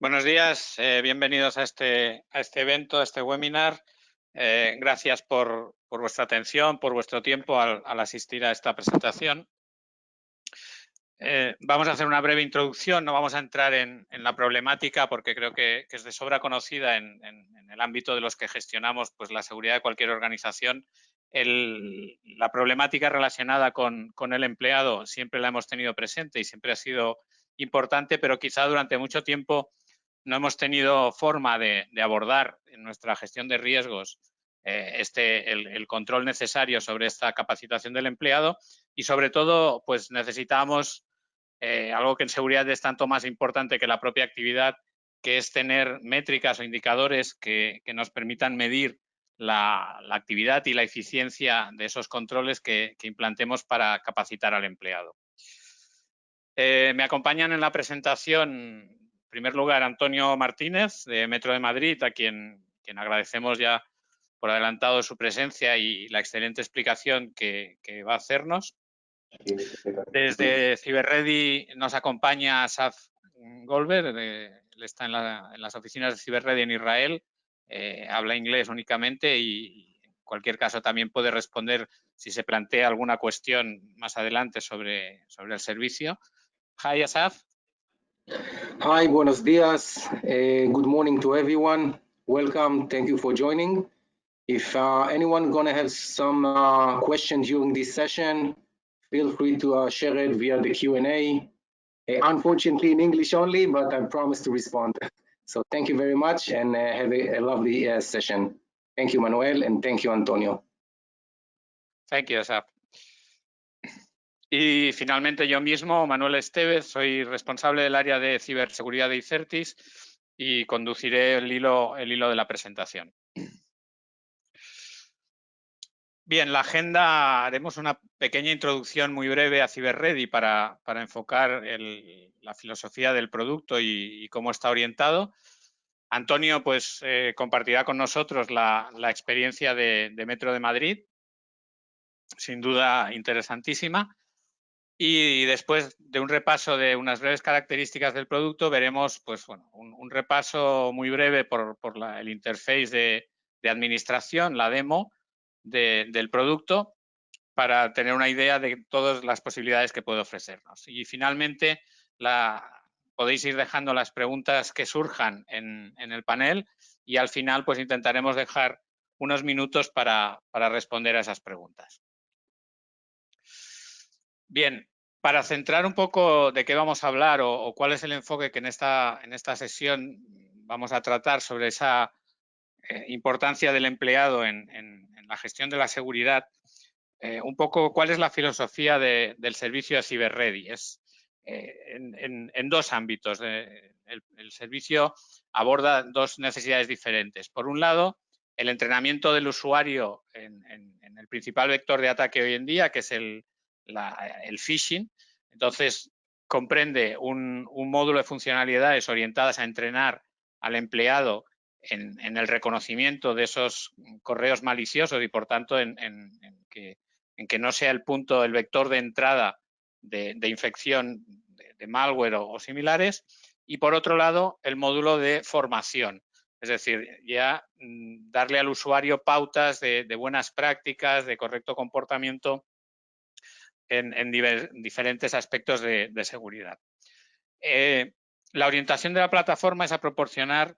Buenos días, bienvenidos a este evento, a este webinar. Gracias por vuestra atención, por vuestro tiempo al asistir a esta presentación. Vamos a hacer una breve introducción, no vamos a entrar en la problemática porque creo que es de sobra conocida en el ámbito de los que gestionamos pues, la seguridad de cualquier organización. La problemática relacionada con el empleado siempre la hemos tenido presente y siempre ha sido importante, pero quizá durante mucho tiempo no hemos tenido forma de abordar en nuestra gestión de riesgos el control necesario sobre esta capacitación del empleado y sobre todo pues necesitamos algo que en seguridad es tanto más importante que la propia actividad, que es tener métricas o indicadores que nos permitan medir la actividad y la eficiencia de esos controles que implantemos para capacitar al empleado. Me acompañan en la presentación, en primer lugar, Antonio Martínez, de Metro de Madrid, a quien agradecemos ya por adelantado su presencia y la excelente explicación que va a hacernos. Desde CyberReady nos acompaña Asaf Goldberg, él está en las oficinas de CyberReady en Israel, habla inglés únicamente y en cualquier caso también puede responder si se plantea alguna cuestión más adelante sobre el servicio. Hi, Asaf. Hi, buenos días. Good morning to everyone. Welcome. Thank you for joining. If anyone gonna have some questions during this session, feel free to share it via the Q&A. Unfortunately, in English only, but I promise to respond. So thank you very much and have a lovely session. Thank you, Manuel, and thank you, Antonio. Thank you, Asaf. Y finalmente yo mismo, Manuel Estevez, soy responsable del área de ciberseguridad de Icertis y conduciré el hilo de la presentación. Bien, la agenda, haremos una pequeña introducción muy breve a CyberReady para enfocar la filosofía del producto y cómo está orientado. Antonio pues compartirá con nosotros la experiencia de Metro de Madrid, sin duda interesantísima. Y después de un repaso de unas breves características del producto, veremos pues, bueno, un repaso muy breve por el interface de administración, la demo del producto, para tener una idea de todas las posibilidades que puede ofrecernos. Y finalmente, podéis ir dejando las preguntas que surjan en el panel y al final pues intentaremos dejar unos minutos para responder a esas preguntas. Bien, para centrar un poco de qué vamos a hablar o cuál es el enfoque que en esta sesión vamos a tratar sobre esa importancia del empleado en la gestión de la seguridad, un poco cuál es la filosofía del servicio de CyberReady. Es en dos ámbitos. El servicio aborda dos necesidades diferentes. Por un lado, el entrenamiento del usuario en el principal vector de ataque hoy en día, que es el phishing. Entonces, comprende un módulo de funcionalidades orientadas a entrenar al empleado en el reconocimiento de esos correos maliciosos y, por tanto, en que no sea el punto, el vector de entrada de infección de malware o similares. Y, por otro lado, el módulo de formación. Es decir, ya darle al usuario pautas de buenas prácticas, de correcto comportamiento en diferentes aspectos de seguridad. La orientación de la plataforma es a proporcionar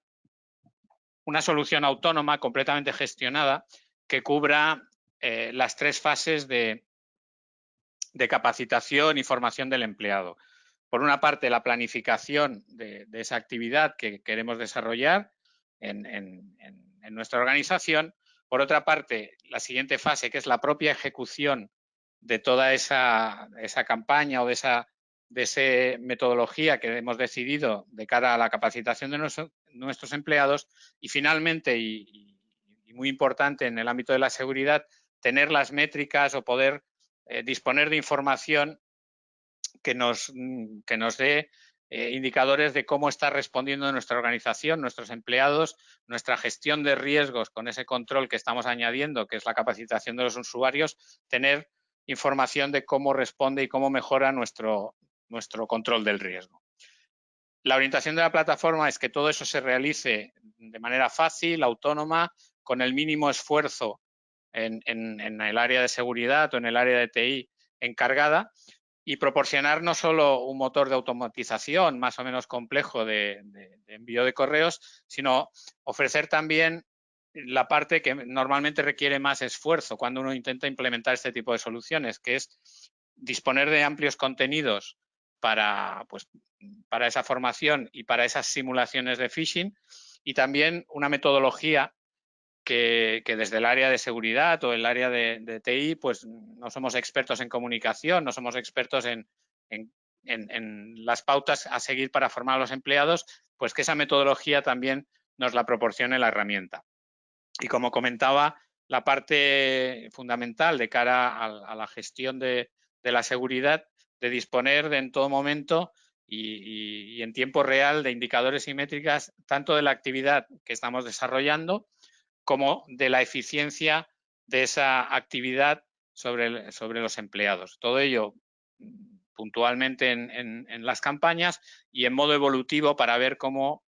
una solución autónoma completamente gestionada que cubra las tres fases de capacitación y formación del empleado. Por una parte, la planificación de esa actividad que queremos desarrollar en nuestra organización. Por otra parte, la siguiente fase, que es la propia ejecución de toda esa campaña o de esa metodología que hemos decidido de cara a la capacitación de nuestros empleados. Y finalmente, y muy importante en el ámbito de la seguridad, tener las métricas o poder disponer de información que nos dé indicadores de cómo está respondiendo nuestra organización, nuestros empleados, nuestra gestión de riesgos con ese control que estamos añadiendo, que es la capacitación de los usuarios, tener información de cómo responde y cómo mejora nuestro control del riesgo. La orientación de la plataforma es que todo eso se realice de manera fácil, autónoma, con el mínimo esfuerzo en el área de seguridad o en el área de TI encargada, y proporcionar no solo un motor de automatización más o menos complejo de envío de correos, sino ofrecer también la parte que normalmente requiere más esfuerzo cuando uno intenta implementar este tipo de soluciones, que es disponer de amplios contenidos para esa formación y para esas simulaciones de phishing, y también una metodología que desde el área de seguridad o el área de TI, pues no somos expertos en comunicación, no somos expertos en las pautas a seguir para formar a los empleados, pues que esa metodología también nos la proporcione la herramienta. Y como comentaba, la parte fundamental de cara a la gestión de la seguridad, de disponer en todo momento y en tiempo real de indicadores y métricas, tanto de la actividad que estamos desarrollando como de la eficiencia de esa actividad sobre los empleados. Todo ello puntualmente en las campañas y en modo evolutivo para ver cómo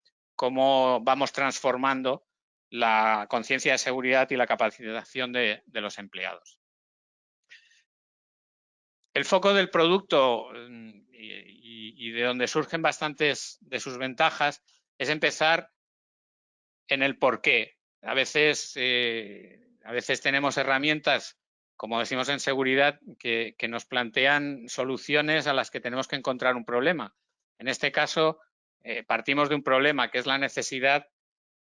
vamos transformando la conciencia de seguridad y la capacitación de los empleados. El foco del producto y de donde surgen bastantes de sus ventajas es empezar en el porqué. A veces tenemos herramientas, como decimos en seguridad, que nos plantean soluciones a las que tenemos que encontrar un problema. En este caso, partimos de un problema que es la necesidad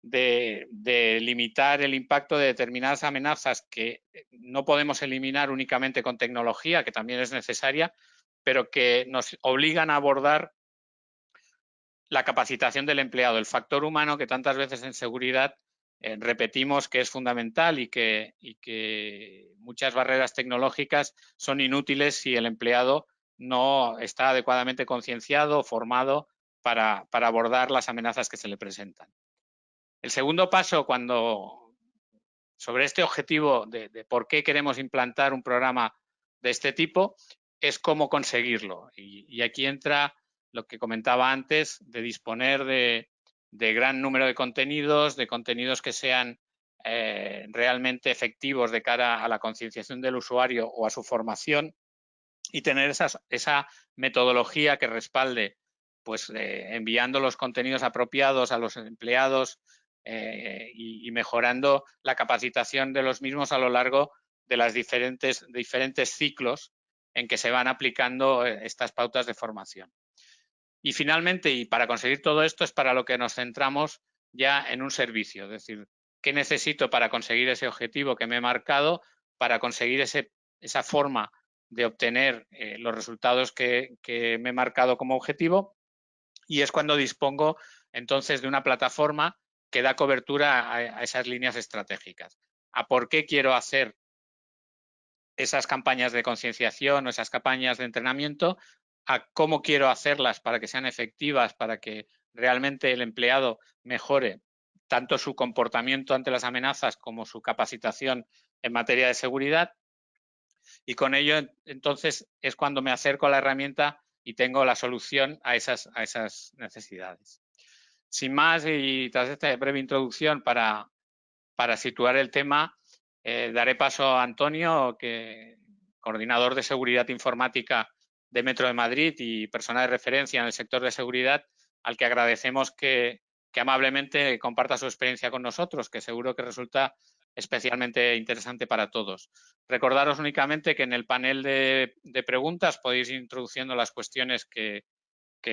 de limitar el impacto de determinadas amenazas que no podemos eliminar únicamente con tecnología, que también es necesaria, pero que nos obligan a abordar la capacitación del empleado, el factor humano que tantas veces en seguridad repetimos que es fundamental y que muchas barreras tecnológicas son inútiles si el empleado no está adecuadamente concienciado o formado para abordar las amenazas que se le presentan. El segundo paso, sobre este objetivo de por qué queremos implantar un programa de este tipo, es cómo conseguirlo. Y aquí entra lo que comentaba antes, de disponer de gran número de contenidos que sean realmente efectivos de cara a la concienciación del usuario o a su formación, y tener esa metodología que respalde, pues enviando los contenidos apropiados a los empleados y mejorando la capacitación de los mismos a lo largo de las diferentes ciclos en que se van aplicando estas pautas de formación. Y finalmente, y para conseguir todo esto, es para lo que nos centramos ya en un servicio, es decir, ¿qué necesito para conseguir ese objetivo que me he marcado, para conseguir esa forma de obtener los resultados que me he marcado como objetivo? Y es cuando dispongo entonces de una plataforma que da cobertura a esas líneas estratégicas. ¿A por qué quiero hacer esas campañas de concienciación o esas campañas de entrenamiento? A cómo quiero hacerlas para que sean efectivas, para que realmente el empleado mejore tanto su comportamiento ante las amenazas como su capacitación en materia de seguridad. Y con ello, entonces, es cuando me acerco a la herramienta y tengo la solución a esas necesidades. Sin más, y tras esta breve introducción para situar el tema, daré paso a Antonio, coordinador de seguridad informática de Metro de Madrid y persona de referencia en el sector de seguridad, al que agradecemos que amablemente comparta su experiencia con nosotros, que seguro que resulta especialmente interesante para todos. Recordaros únicamente que en el panel de preguntas podéis ir introduciendo las cuestiones que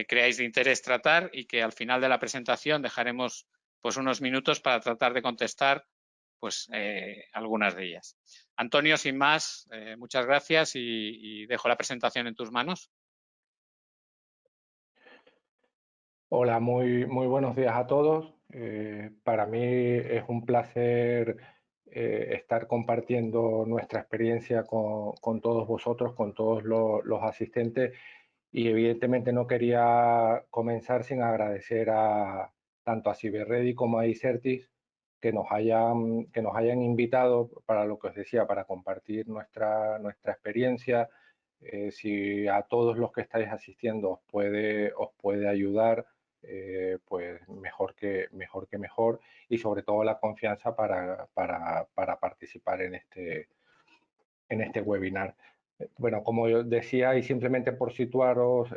creáis de interés tratar, y que al final de la presentación dejaremos pues unos minutos para tratar de contestar pues algunas de ellas. Antonio, sin más, muchas gracias y dejo la presentación en tus manos. Hola, muy buenos días a todos. Para mí es un placer estar compartiendo nuestra experiencia con todos vosotros, con todos los asistentes, y evidentemente no quería comenzar sin agradecer tanto a CyberReady como a Icertis que nos hayan invitado, para lo que os decía, para compartir nuestra experiencia. Si a todos los que estáis asistiendo os puede ayudar, pues mejor que mejor, y sobre todo la confianza para participar en este webinar. Bueno, como yo decía, y simplemente por situaros,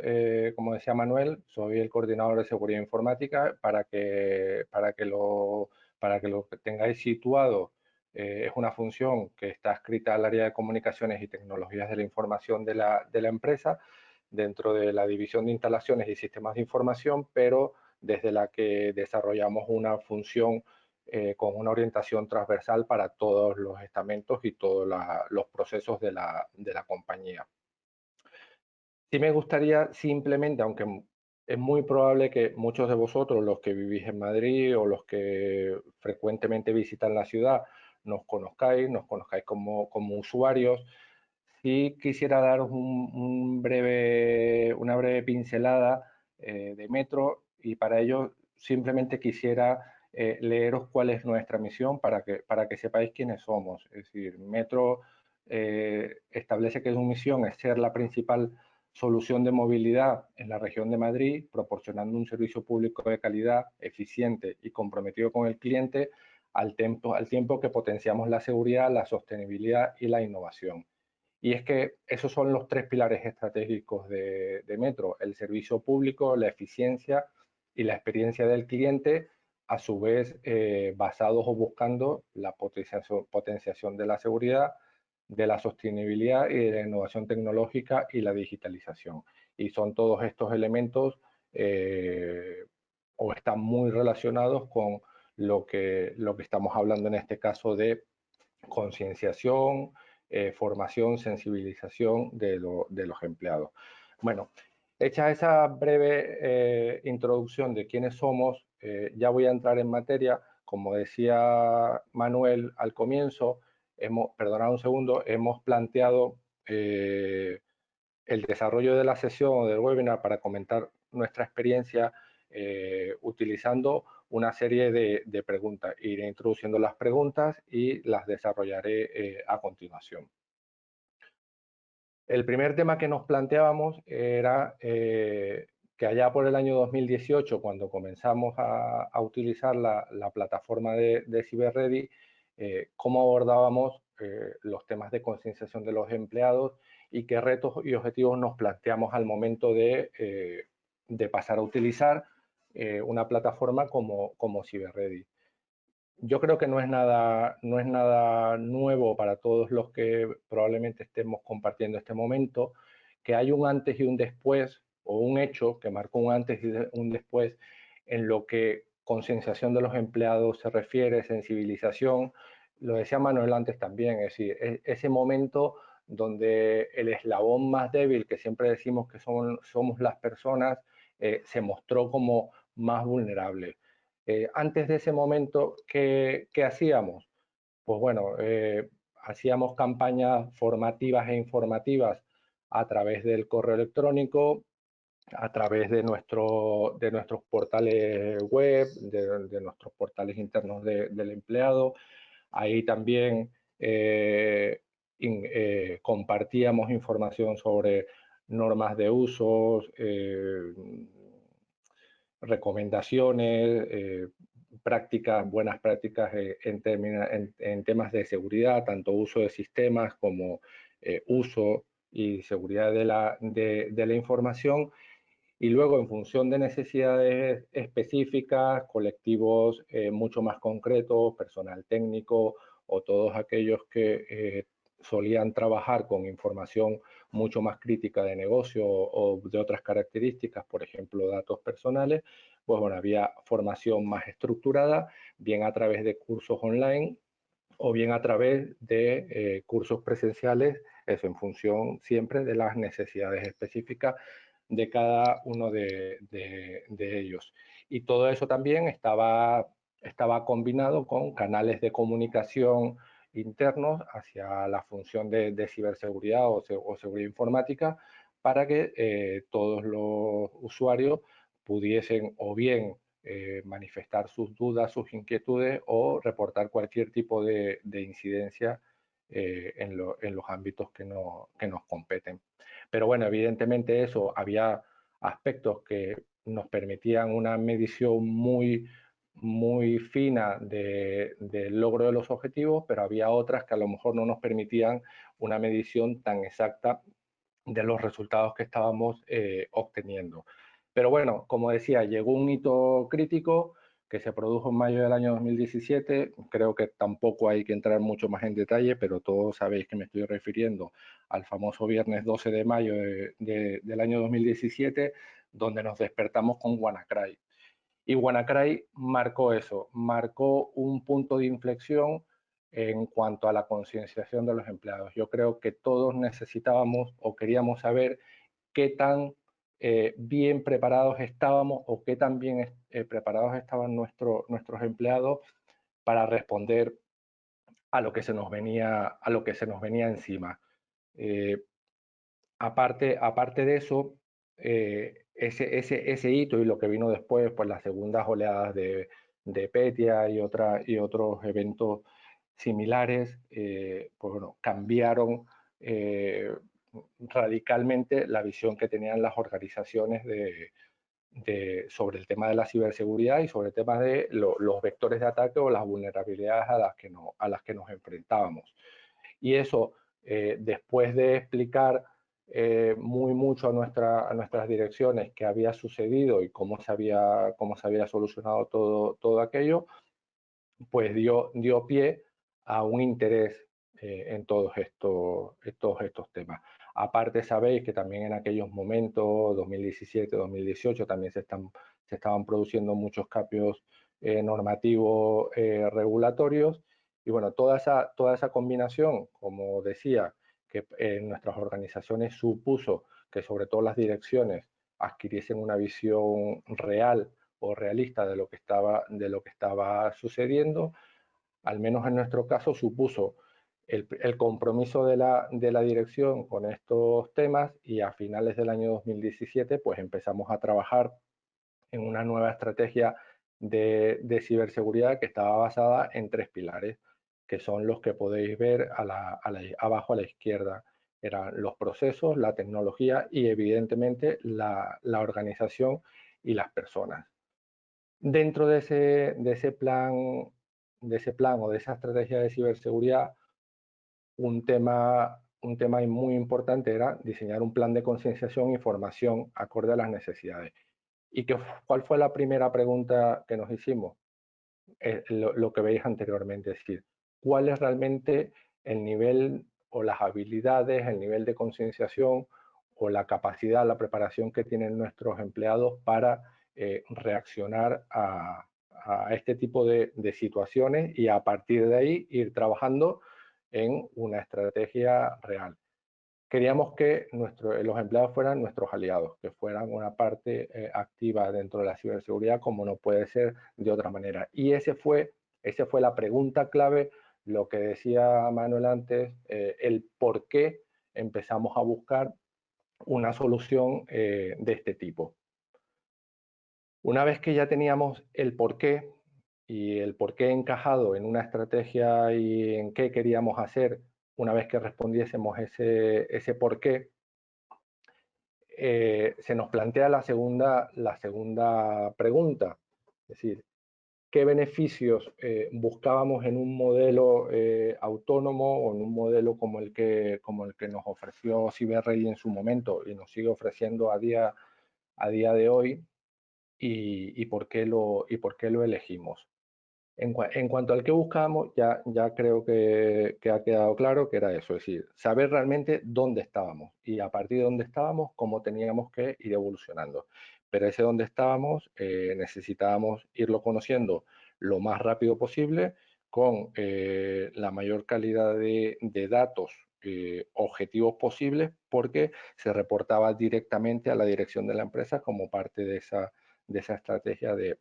como decía Manuel, soy el coordinador de seguridad informática. Para que lo tengáis situado, es una función que está adscrita al área de comunicaciones y tecnologías de la información de la empresa, dentro de la división de instalaciones y sistemas de información, pero desde la que desarrollamos una función con una orientación transversal para todos los estamentos y todos los procesos de la compañía. Sí me gustaría simplemente, aunque es muy probable que muchos de vosotros, los que vivís en Madrid o los que frecuentemente visitan la ciudad, nos conozcáis como usuarios, sí quisiera daros una breve pincelada de Metro, y para ello simplemente quisiera leeros cuál es nuestra misión para que sepáis quiénes somos. Es decir, Metro establece que su misión es ser la principal solución de movilidad en la región de Madrid, proporcionando un servicio público de calidad, eficiente y comprometido con el cliente, al tiempo que potenciamos la seguridad, la sostenibilidad y la innovación. Y es que esos son los tres pilares estratégicos de Metro: el servicio público, la eficiencia y la experiencia del cliente, a su vez basados o buscando la potenciación de la seguridad, de la sostenibilidad y de la innovación tecnológica y la digitalización. Y son todos estos elementos o están muy relacionados con lo que estamos hablando en este caso de concienciación, formación, sensibilización de los empleados. Bueno, hecha esa breve introducción de quiénes somos, ya voy a entrar en materia. Como decía Manuel al comienzo, perdonad un segundo, hemos planteado el desarrollo de la sesión o del webinar para comentar nuestra experiencia utilizando una serie de preguntas. Iré introduciendo las preguntas y las desarrollaré a continuación. El primer tema que nos planteábamos era que allá por el año 2018, cuando comenzamos a utilizar la plataforma de CyberReady, cómo abordábamos los temas de concienciación de los empleados y qué retos y objetivos nos planteamos al momento de pasar a utilizar una plataforma como CyberReady. Yo creo que no es nada nuevo para todos los que probablemente estemos compartiendo este momento, que hay un antes y un después, o un hecho que marcó un antes y un después en lo que concienciación de los empleados se refiere, sensibilización. Lo decía Manuel antes también, es decir, ese momento donde el eslabón más débil, que siempre decimos que somos las personas, se mostró como más vulnerable. Antes de ese momento, ¿qué hacíamos? Pues bueno, hacíamos campañas formativas e informativas a través del correo electrónico, a través de nuestros portales web, de nuestros portales internos del empleado. Ahí también compartíamos información sobre normas de usos, recomendaciones, buenas prácticas en temas de seguridad, tanto uso de sistemas como uso y seguridad de la información. Y luego, en función de necesidades específicas, colectivos mucho más concretos, personal técnico o todos aquellos que solían trabajar con información mucho más crítica de negocio o de otras características, por ejemplo, datos personales, pues bueno, había formación más estructurada, bien a través de cursos online o bien a través de cursos presenciales, eso en función siempre de las necesidades específicas de cada uno de ellos. Y todo eso también estaba combinado con canales de comunicación internos hacia la función de ciberseguridad o seguridad informática, para que todos los usuarios pudiesen o bien manifestar sus dudas, sus inquietudes, o reportar cualquier tipo de incidencia en los ámbitos que nos competen. Pero bueno, evidentemente había aspectos que nos permitían una medición muy fina del logro de los objetivos, pero había otras que a lo mejor no nos permitían una medición tan exacta de los resultados que estábamos obteniendo. Pero bueno, como decía, llegó un hito crítico que se produjo en mayo del año 2017. Creo que tampoco hay que entrar mucho más en detalle, pero todos sabéis que me estoy refiriendo al famoso viernes 12 de mayo del año 2017, donde nos despertamos con WannaCry. Y WannaCry marcó eso, marcó un punto de inflexión en cuanto a la concienciación de los empleados. Yo creo que todos necesitábamos o queríamos saber qué tan bien preparados estábamos o qué tan bien preparados estaban nuestros empleados para responder a lo que se nos venía encima. Aparte de eso, ese hito y lo que vino después, pues las segundas oleadas de Petya y otros eventos similares, pues bueno, cambiaron radicalmente la visión que tenían las organizaciones sobre el tema de la ciberseguridad y sobre temas de los vectores de ataque o las vulnerabilidades a las que nos enfrentábamos. Y eso, después de explicar mucho a nuestras direcciones qué había sucedido y cómo se había solucionado todo aquello, pues dio pie a un interés en todos estos temas. Aparte, sabéis que también en aquellos momentos, 2017, 2018, también se estaban produciendo muchos cambios normativos regulatorios. Y bueno, toda esa combinación, como decía, que en nuestras organizaciones supuso que sobre todo las direcciones adquiriesen una visión real o realista de lo que estaba sucediendo, al menos en nuestro caso supuso el compromiso de la dirección con estos temas, y a finales del año 2017 pues empezamos a trabajar en una nueva estrategia de ciberseguridad que estaba basada en 3 pilares, que son los que podéis ver abajo a la izquierda. Eran los procesos, la tecnología y evidentemente la organización y las personas. Dentro de ese plan o de esa estrategia de ciberseguridad, un tema muy importante era diseñar un plan de concienciación y formación acorde a las necesidades. ¿Y cuál fue la primera pregunta que nos hicimos? Lo que veis anteriormente, es decir, ¿cuál es realmente el nivel o las habilidades, el nivel de concienciación o la capacidad, la preparación que tienen nuestros empleados para reaccionar a este tipo de situaciones, y a partir de ahí ir trabajando en una estrategia real? Queríamos que los empleados fueran nuestros aliados, que fueran una parte activa dentro de la ciberseguridad, como no puede ser de otra manera. Y esa fue la pregunta clave, lo que decía Manuel antes, el por qué empezamos a buscar una solución de este tipo. Una vez que ya teníamos el porqué y el porqué encajado en una estrategia y en qué queríamos hacer, una vez que respondiésemos ese porqué, se nos plantea la segunda pregunta, es decir, ¿qué beneficios buscábamos en un modelo autónomo o en un modelo como el que nos ofreció CyberReady en su momento y nos sigue ofreciendo a día de hoy, y por qué lo elegimos? En cuanto al que buscábamos, ya creo que ha quedado claro que era eso, es decir, saber realmente dónde estábamos y a partir de dónde estábamos, cómo teníamos que ir evolucionando. Pero ese dónde estábamos necesitábamos irlo conociendo lo más rápido posible, con la mayor calidad de datos objetivos posibles, porque se reportaba directamente a la dirección de la empresa como parte de esa estrategia de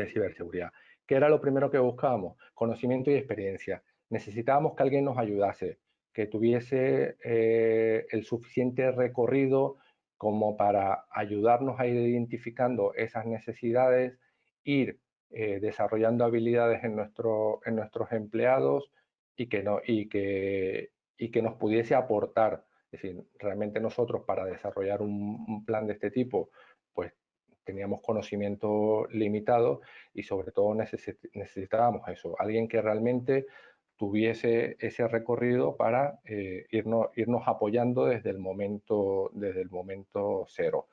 ciberseguridad. ¿Qué era lo primero que buscábamos? Conocimiento y experiencia. Necesitábamos que alguien nos ayudase, que tuviese el suficiente recorrido como para ayudarnos a ir identificando esas necesidades, ir desarrollando habilidades en nuestros empleados y que nos pudiese aportar. Es decir, realmente nosotros, para desarrollar un plan de este tipo, pues teníamos conocimiento limitado y sobre todo necesitábamos eso, alguien que realmente tuviese ese recorrido para irnos apoyando desde el momento cero.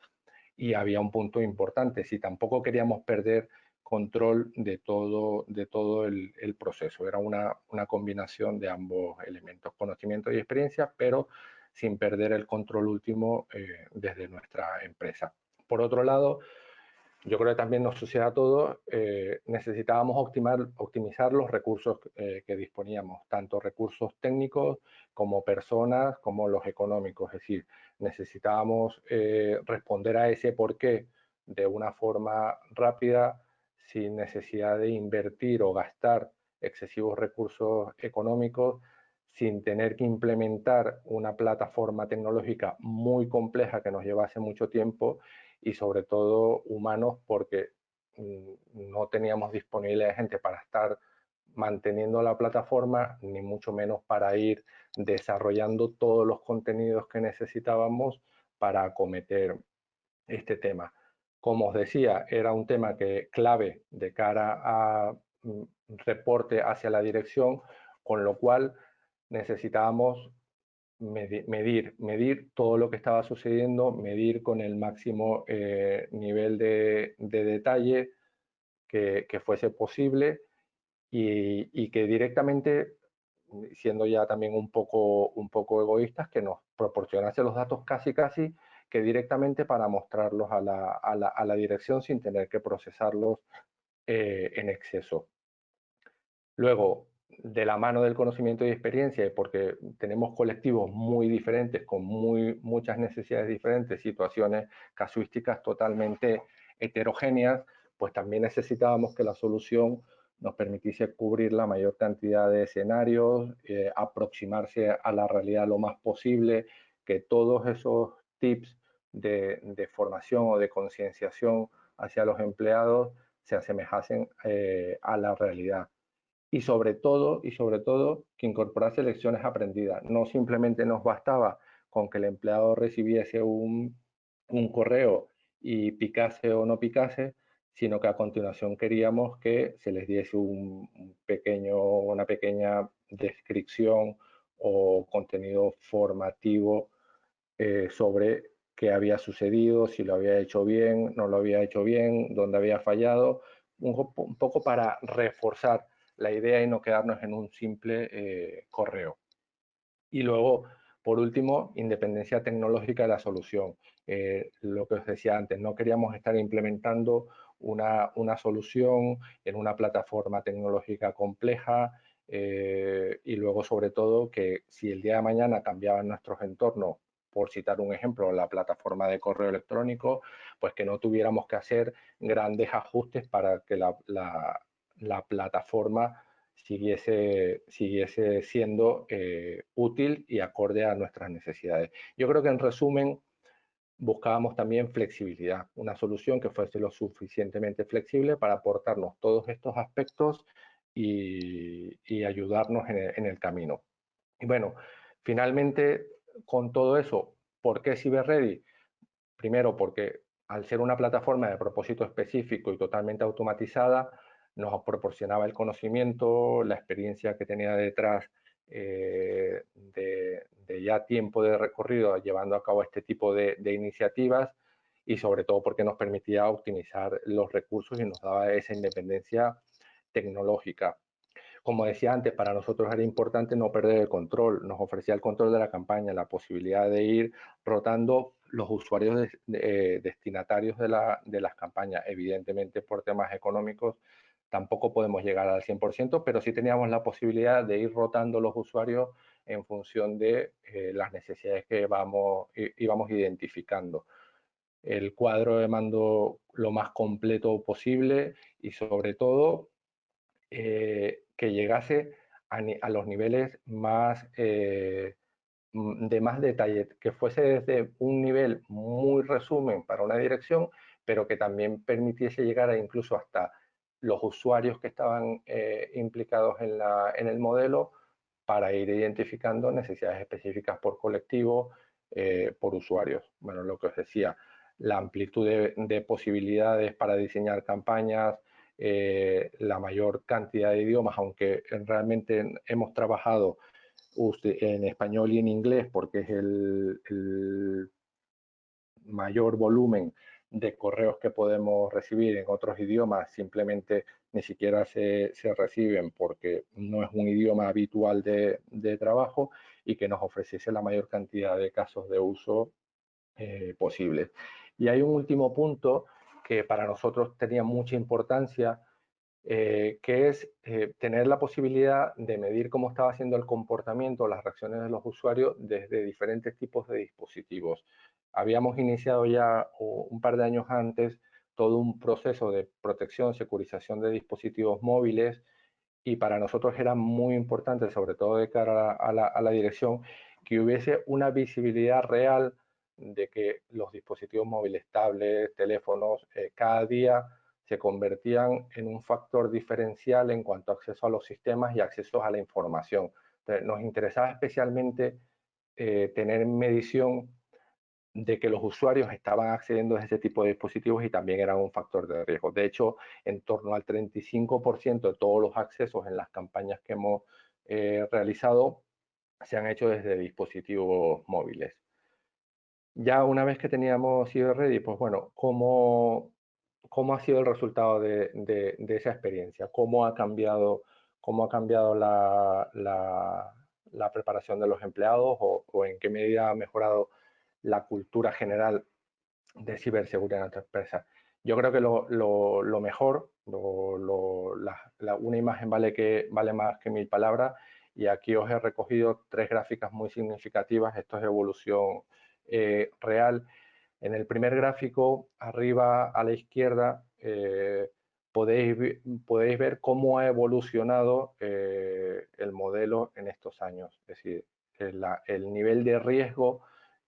Y había un punto importante, si tampoco queríamos perder control de todo el proceso. Era una combinación de ambos elementos, conocimiento y experiencia, pero sin perder el control último desde nuestra empresa. Por otro lado, yo creo que también nos sucede a todos, necesitábamos optimizar los recursos que disponíamos, tanto recursos técnicos como personas, como los económicos. Es decir, necesitábamos responder a ese porqué de una forma rápida, sin necesidad de invertir o gastar excesivos recursos económicos, sin tener que implementar una plataforma tecnológica muy compleja que nos llevase mucho tiempo y sobre todo humanos, porque no teníamos disponible gente para estar manteniendo la plataforma, ni mucho menos para ir desarrollando todos los contenidos que necesitábamos para acometer este tema. Como os decía, era un tema clave de cara a reporte hacia la dirección, con lo cual necesitábamos medir todo lo que estaba sucediendo, medir con el máximo nivel de detalle que fuese posible y que directamente, siendo ya también un poco egoístas, que nos proporcionase los datos casi que directamente para mostrarlos a la dirección sin tener que procesarlos en exceso. Luego, de la mano del conocimiento y experiencia, y porque tenemos colectivos muy diferentes, con muchas necesidades diferentes, situaciones casuísticas totalmente heterogéneas, pues también necesitábamos que la solución nos permitiese cubrir la mayor cantidad de escenarios, aproximarse a la realidad lo más posible, que todos esos tips de formación o de concienciación hacia los empleados se asemejasen a la realidad. Y sobre todo, que incorporase lecciones aprendidas. No simplemente nos bastaba con que el empleado recibiese un correo y picase o no picase, sino que a continuación queríamos que se les diese una pequeña descripción o contenido formativo sobre qué había sucedido, si lo había hecho bien, no lo había hecho bien, dónde había fallado, un poco para reforzar la idea y no quedarnos en un simple correo. Y luego, por último, independencia tecnológica de la solución. Lo que os decía antes, no queríamos estar implementando una solución en una plataforma tecnológica compleja y luego, sobre todo, que si el día de mañana cambiaban nuestros entornos, por citar un ejemplo, la plataforma de correo electrónico, pues que no tuviéramos que hacer grandes ajustes para que la plataforma siguiese siendo útil y acorde a nuestras necesidades. Yo creo que en resumen buscábamos también flexibilidad, una solución que fuese lo suficientemente flexible para aportarnos todos estos aspectos y ayudarnos en el camino. Y bueno, finalmente con todo eso, ¿por qué CyberReady? Primero porque al ser una plataforma de propósito específico y totalmente automatizada, nos proporcionaba el conocimiento, la experiencia que tenía detrás de ya tiempo de recorrido llevando a cabo este tipo de iniciativas y sobre todo porque nos permitía optimizar los recursos y nos daba esa independencia tecnológica. Como decía antes, para nosotros era importante no perder el control, nos ofrecía el control de la campaña, la posibilidad de ir rotando los usuarios destinatarios de las campañas. Evidentemente, por temas económicos, tampoco podemos llegar al 100%, pero sí teníamos la posibilidad de ir rotando los usuarios en función de las necesidades que íbamos identificando. El cuadro de mando lo más completo posible y sobre todo que llegase a los niveles de más detalle, que fuese desde un nivel muy resumen para una dirección, pero que también permitiese llegar incluso hasta los usuarios que estaban implicados en el modelo para ir identificando necesidades específicas por colectivo, por usuarios. Bueno, lo que os decía, la amplitud de posibilidades para diseñar campañas, la mayor cantidad de idiomas, aunque realmente hemos trabajado en español y en inglés porque es el mayor volumen de correos que podemos recibir. En otros idiomas simplemente ni siquiera se reciben porque no es un idioma habitual de trabajo, y que nos ofreciese la mayor cantidad de casos de uso posibles. Y hay un último punto que para nosotros tenía mucha importancia, que es tener la posibilidad de medir cómo estaba siendo el comportamiento, las reacciones de los usuarios desde diferentes tipos de dispositivos. Habíamos iniciado ya un par de años antes todo un proceso de protección, securización de dispositivos móviles, y para nosotros era muy importante, sobre todo de cara a la dirección, que hubiese una visibilidad real de que los dispositivos móviles, tablets, teléfonos, cada día se convertían en un factor diferencial en cuanto a acceso a los sistemas y acceso a la información. Entonces, nos interesaba especialmente tener medición de que los usuarios estaban accediendo a ese tipo de dispositivos y también eran un factor de riesgo. De hecho, en torno al 35% de todos los accesos en las campañas que hemos realizado se han hecho desde dispositivos móviles. Ya una vez que teníamos Cyber Ready, pues bueno, ¿cómo ha sido el resultado de esa experiencia? ¿Cómo ha cambiado la preparación de los empleados, o en qué medida ha mejorado la cultura general de ciberseguridad en nuestra empresa? Yo creo que lo mejor, una imagen vale más que 1000 palabras, y aquí os he recogido 3 gráficas muy significativas. Esto es evolución real. En el primer gráfico, arriba a la izquierda, podéis ver cómo ha evolucionado el modelo en estos años. Es decir, el nivel de riesgo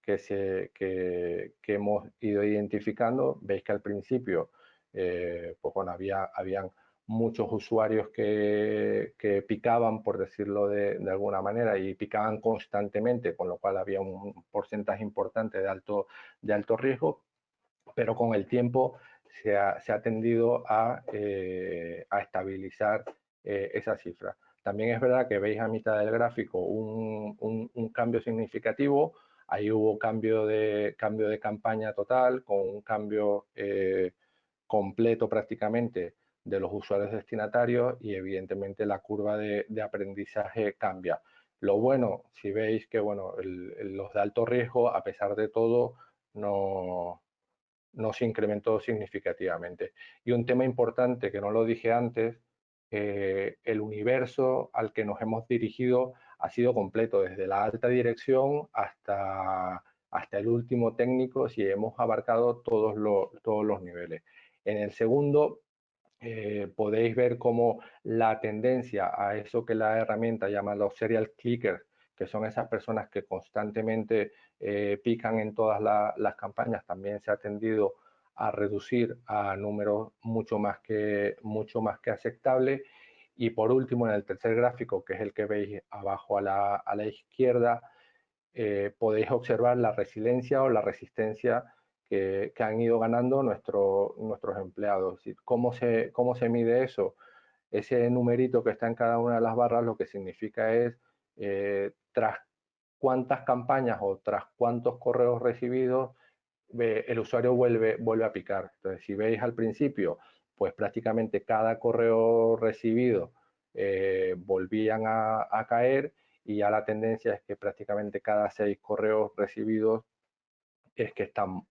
que hemos ido identificando. Veis que al principio pues bueno, habían muchos usuarios que picaban, por decirlo de alguna manera, y picaban constantemente, con lo cual había un porcentaje importante de alto riesgo, pero con el tiempo se ha tendido a estabilizar esa cifra. También es verdad que veis a mitad del gráfico un cambio significativo. Ahí hubo cambio de campaña total, con un cambio completo prácticamente de los usuarios destinatarios, y evidentemente la curva de aprendizaje cambia. Lo bueno, si veis que bueno, los de alto riesgo, a pesar de todo, no se incrementó significativamente. Y un tema importante que no lo dije antes, el universo al que nos hemos dirigido ha sido completo, desde la alta dirección hasta el último técnico, si hemos abarcado todos los niveles. En el segundo, podéis ver cómo la tendencia a eso que la herramienta llama los serial clickers, que son esas personas que constantemente pican en todas las campañas, también se ha tendido a reducir a números mucho más que aceptables. Y por último, en el tercer gráfico, que es el que veis abajo a la izquierda, podéis observar la resiliencia o la resistencia que han ido ganando nuestros empleados. ¿Cómo se mide eso? Ese numerito que está en cada una de las barras lo que significa es tras cuántas campañas o tras cuántos correos recibidos el usuario vuelve a picar. Entonces, si veis al principio, pues prácticamente cada correo recibido volvían a caer, y ya la tendencia es que prácticamente cada 6 correos recibidos es que están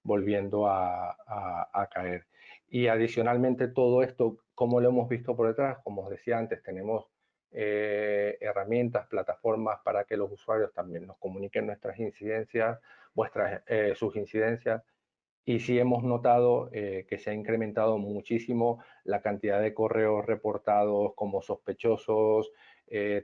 volviendo a caer. Y adicionalmente todo esto, ¿cómo lo hemos visto por detrás? Como os decía antes, tenemos herramientas, plataformas para que los usuarios también nos comuniquen nuestras incidencias, sus incidencias, y sí hemos notado que se ha incrementado muchísimo la cantidad de correos reportados como sospechosos.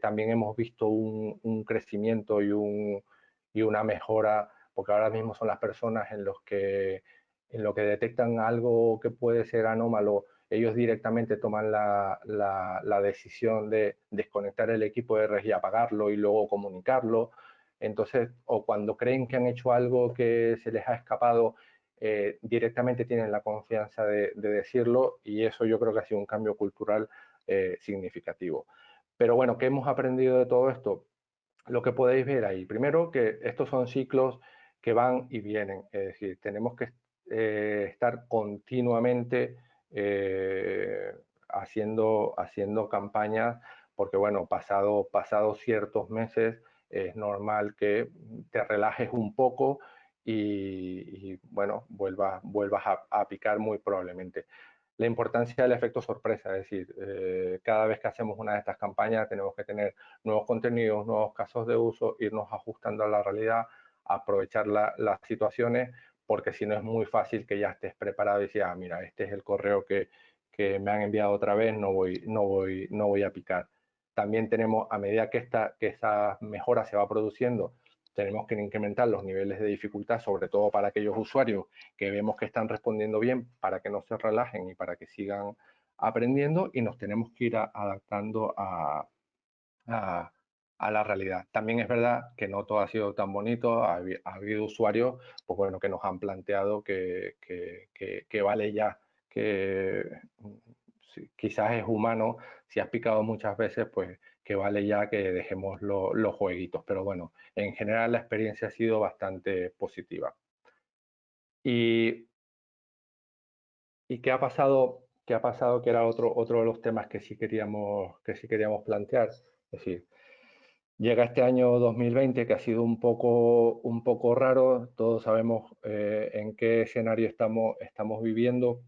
También hemos visto un crecimiento y una mejora, porque ahora mismo son las personas en lo que detectan algo que puede ser anómalo, ellos directamente toman la decisión de desconectar el equipo de red y apagarlo y luego comunicarlo. Entonces, o cuando creen que han hecho algo que se les ha escapado directamente tienen la confianza de decirlo, y eso yo creo que ha sido un cambio cultural significativo. Pero bueno, ¿qué hemos aprendido de todo esto? Lo que podéis ver ahí, primero que estos son ciclos que van y vienen, es decir, tenemos que estar continuamente haciendo campañas, porque bueno, pasado ciertos meses es normal que te relajes un poco y bueno, vuelvas a picar muy probablemente. La importancia del efecto sorpresa, es decir, cada vez que hacemos una de estas campañas tenemos que tener nuevos contenidos, nuevos casos de uso, irnos ajustando a la realidad, aprovechar las situaciones, porque si no es muy fácil que ya estés preparado y decir, ah, mira, este es el correo que me han enviado otra vez, no voy a picar. También tenemos, a medida que esta mejora se va produciendo, tenemos que incrementar los niveles de dificultad, sobre todo para aquellos usuarios que vemos que están respondiendo bien, para que no se relajen y para que sigan aprendiendo, y nos tenemos que ir adaptando a la realidad. También es verdad que no todo ha sido tan bonito, ha habido usuarios pues bueno, que nos han planteado que vale ya, que quizás es humano, si has picado muchas veces, pues que vale ya que dejemos los jueguitos. Pero bueno, en general la experiencia ha sido bastante positiva. ¿Y qué ha pasado? ¿Qué ha pasado? Que era otro de los temas que sí queríamos plantear. Es decir, llega este año 2020 que ha sido un poco raro. Todos sabemos en qué escenario estamos viviendo,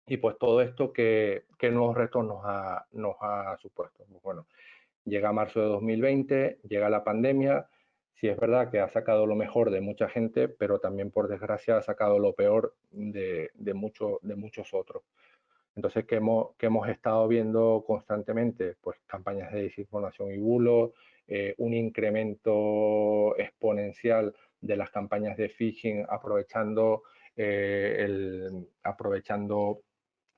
y pues todo esto que nuevos retos nos ha supuesto. Pues bueno, llega marzo de 2020, llega la pandemia. Sí es verdad que ha sacado lo mejor de mucha gente, pero también por desgracia ha sacado lo peor de muchos otros. Entonces, ¿qué hemos estado viendo constantemente? Pues campañas de desinformación y bulos, un incremento exponencial de las campañas de phishing, aprovechando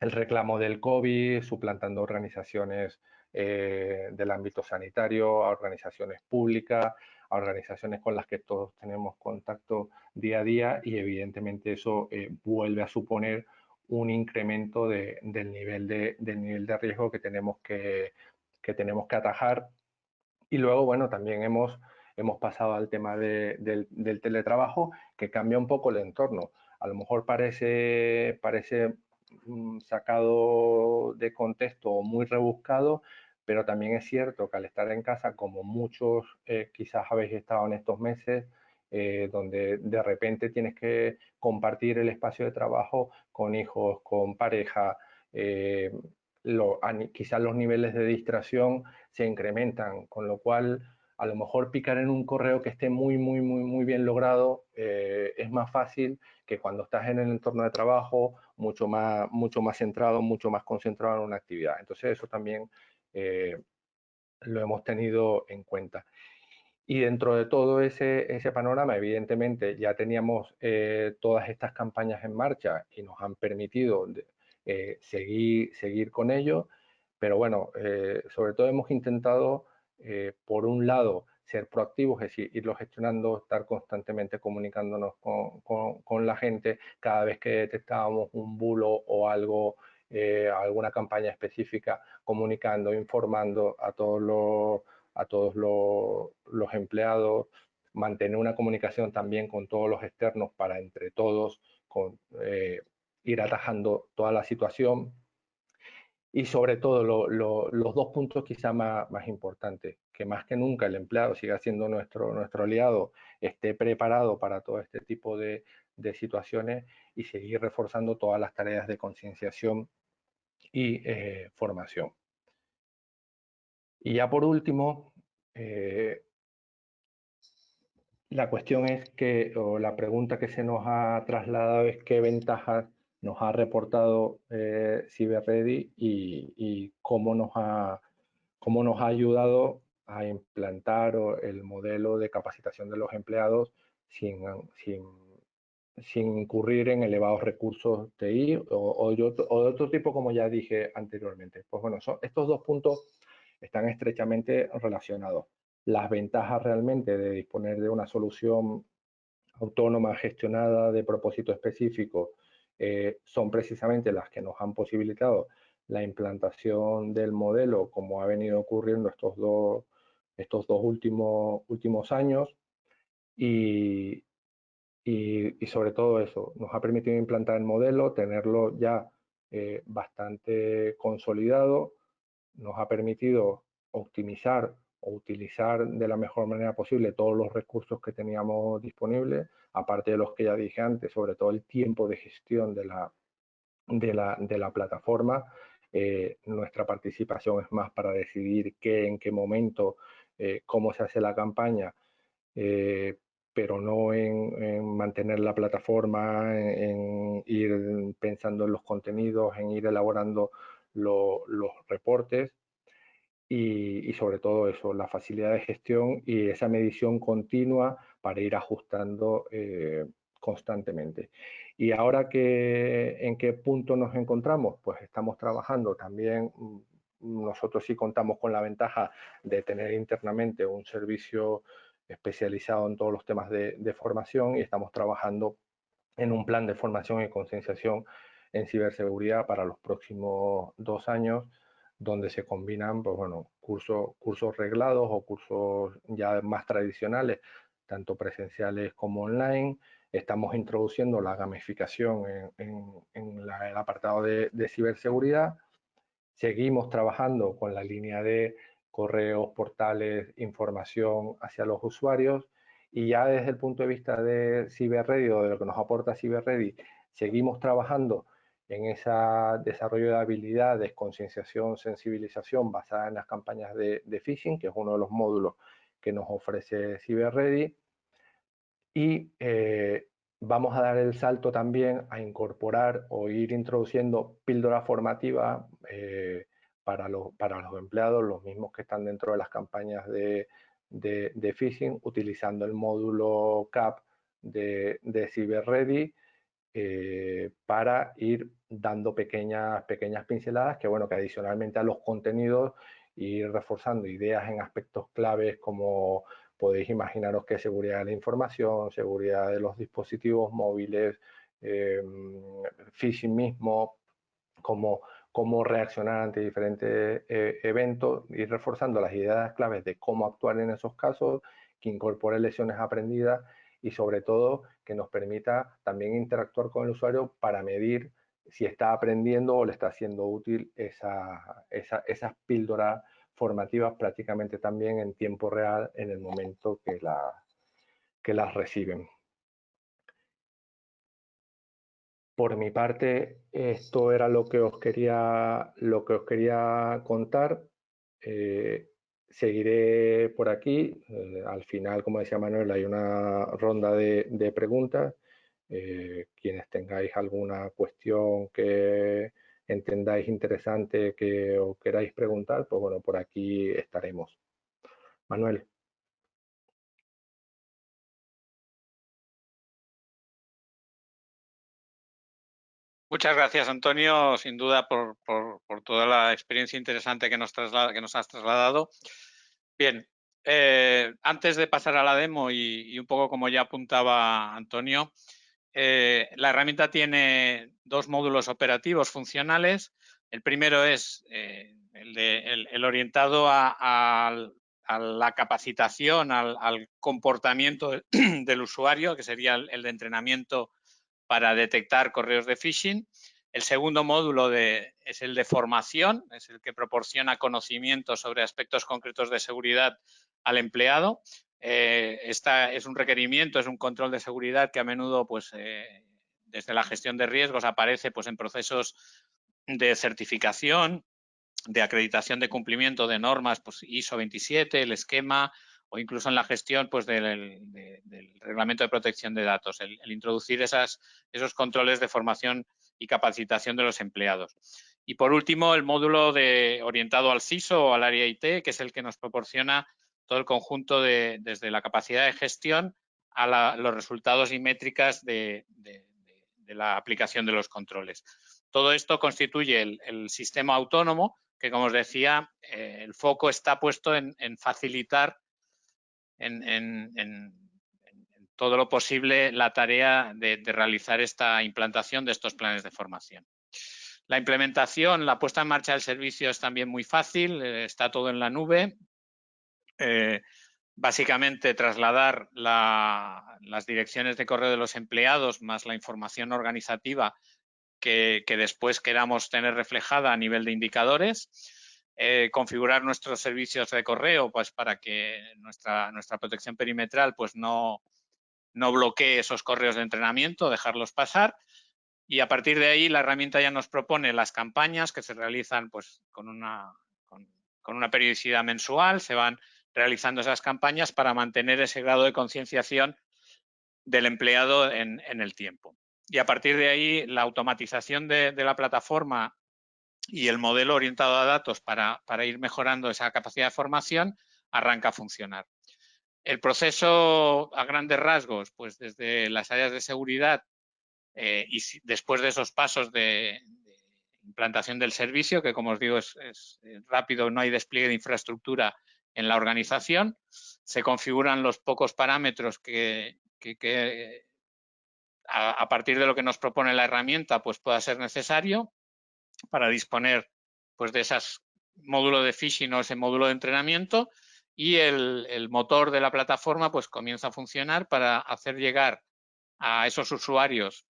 el reclamo del COVID, suplantando organizaciones del ámbito sanitario, a organizaciones públicas, a organizaciones con las que todos tenemos contacto día a día, y evidentemente eso vuelve a suponer un incremento del nivel de riesgo que tenemos que atajar. Y luego, bueno, también hemos pasado al tema del teletrabajo, que cambia un poco el entorno. A lo mejor parece sacado de contexto o muy rebuscado, pero también es cierto que al estar en casa, como muchos quizás habéis estado en estos meses, donde de repente tienes que compartir el espacio de trabajo con hijos, con pareja, quizás los niveles de distracción se incrementan, con lo cual a lo mejor picar en un correo que esté muy bien logrado es más fácil que cuando estás en el entorno de trabajo, mucho más centrado, mucho más concentrado en una actividad. Entonces eso también lo hemos tenido en cuenta. Y dentro de todo ese panorama, evidentemente, ya teníamos todas estas campañas en marcha y nos han permitido seguir con ello. Pero bueno, sobre todo hemos intentado, por un lado, ser proactivos, es decir, irlo gestionando, estar constantemente comunicándonos con la gente cada vez que detectábamos un bulo o algo, alguna campaña específica, comunicando, informando a todos los empleados, mantener una comunicación también con todos los externos para entre todos ir atajando toda la situación. Y sobre todo los dos puntos quizá más importantes, que más que nunca el empleado siga siendo nuestro aliado, esté preparado para todo este tipo de situaciones, y seguir reforzando todas las tareas de concienciación y formación. Y ya por último, la cuestión es o la pregunta que se nos ha trasladado es qué ventajas nos ha reportado CyberReady y cómo nos ha ayudado a implantar el modelo de capacitación de los empleados sin incurrir en elevados recursos TI o de otro tipo, como ya dije anteriormente. Pues bueno, estos dos puntos están estrechamente relacionados. Las ventajas realmente de disponer de una solución autónoma gestionada de propósito específico son precisamente las que nos han posibilitado la implantación del modelo, como ha venido ocurriendo estos dos últimos años, y sobre todo eso, nos ha permitido implantar el modelo, tenerlo ya bastante consolidado, nos ha permitido optimizar o utilizar de la mejor manera posible todos los recursos que teníamos disponibles, aparte de los que ya dije antes, sobre todo el tiempo de gestión de la plataforma. Nuestra participación es más para decidir qué, en qué momento, cómo se hace la campaña, pero no en mantener la plataforma, en ir pensando en los contenidos, en ir elaborando los reportes y sobre todo eso, la facilidad de gestión y esa medición continua para ir ajustando constantemente. Y ahora ¿en qué punto nos encontramos? Pues estamos trabajando también, nosotros sí contamos con la ventaja de tener internamente un servicio especializado en todos los temas de formación y estamos trabajando en un plan de formación y concienciación en ciberseguridad para los próximos 2 años, donde se combinan, pues bueno, cursos reglados o cursos ya más tradicionales, tanto presenciales como online. Estamos introduciendo la gamificación en el apartado de ciberseguridad. Seguimos trabajando con la línea de correos, portales, información hacia los usuarios, y ya desde el punto de vista de CyberReady o de lo que nos aporta CyberReady, seguimos trabajando en ese desarrollo de habilidades, concienciación, sensibilización basada en las campañas de phishing, que es uno de los módulos que nos ofrece CyberReady. Y vamos a dar el salto también a incorporar o ir introduciendo píldora formativa para los empleados, los mismos que están dentro de las campañas de phishing, utilizando el módulo CAP de CyberReady para ir dando pequeñas pinceladas que, bueno, que adicionalmente a los contenidos, ir reforzando ideas en aspectos claves como podéis imaginaros que seguridad de la información, seguridad de los dispositivos móviles, phishing mismo, cómo reaccionar ante diferentes eventos, ir reforzando las ideas claves de cómo actuar en esos casos, que incorpore lecciones aprendidas y sobre todo que nos permita también interactuar con el usuario para medir si está aprendiendo o le está siendo útil esas píldoras formativas prácticamente también en tiempo real en el momento que las reciben. Por mi parte, esto era lo que os quería contar. Seguiré por aquí. Al final, como decía Manuel, hay una ronda de preguntas. Quienes tengáis alguna cuestión que entendáis interesante que os queráis preguntar, pues bueno, por aquí estaremos. Manuel. Muchas gracias, Antonio, sin duda por toda la experiencia interesante que nos has trasladado. Bien, antes de pasar a la demo y un poco como ya apuntaba Antonio, la herramienta tiene 2 módulos operativos funcionales. El primero es el orientado a la capacitación, al comportamiento del usuario, que sería el de entrenamiento para detectar correos de phishing. El segundo módulo es el de formación, es el que proporciona conocimiento sobre aspectos concretos de seguridad al empleado. Esta es un requerimiento, es un control de seguridad que a menudo, pues, desde la gestión de riesgos aparece, pues, en procesos de certificación, de acreditación de cumplimiento de normas, pues, ISO 27, el esquema, o incluso en la gestión, pues, del reglamento de protección de datos, el introducir esos controles de formación y capacitación de los empleados. Y por último, el módulo orientado al CISO o al área IT, que es el que nos proporciona todo el conjunto desde la capacidad de gestión a los resultados y métricas de la aplicación de los controles. Todo esto constituye el sistema autónomo que, como os decía, el foco está puesto en facilitar, en todo lo posible la tarea de realizar esta implantación de estos planes de formación. La implementación, la puesta en marcha del servicio es también muy fácil, está todo en la nube. Básicamente trasladar las direcciones de correo de los empleados más la información organizativa que después queramos tener reflejada a nivel de indicadores. Configurar nuestros servicios de correo pues para que nuestra protección perimetral pues no bloquee esos correos de entrenamiento, dejarlos pasar. Y a partir de ahí la herramienta ya nos propone las campañas que se realizan pues con una periodicidad mensual, se van realizando esas campañas para mantener ese grado de concienciación del empleado en el tiempo. Y a partir de ahí la automatización de la plataforma y el modelo orientado a datos para ir mejorando esa capacidad de formación arranca a funcionar. El proceso a grandes rasgos, pues desde las áreas de seguridad y después de esos pasos de implantación del servicio, que como os digo es rápido, no hay despliegue de infraestructura en la organización, se configuran los pocos parámetros que a partir de lo que nos propone la herramienta pues pueda ser necesario para disponer pues de esas módulo de phishing o ese módulo de entrenamiento, y el motor de la plataforma pues comienza a funcionar para hacer llegar a esos usuarios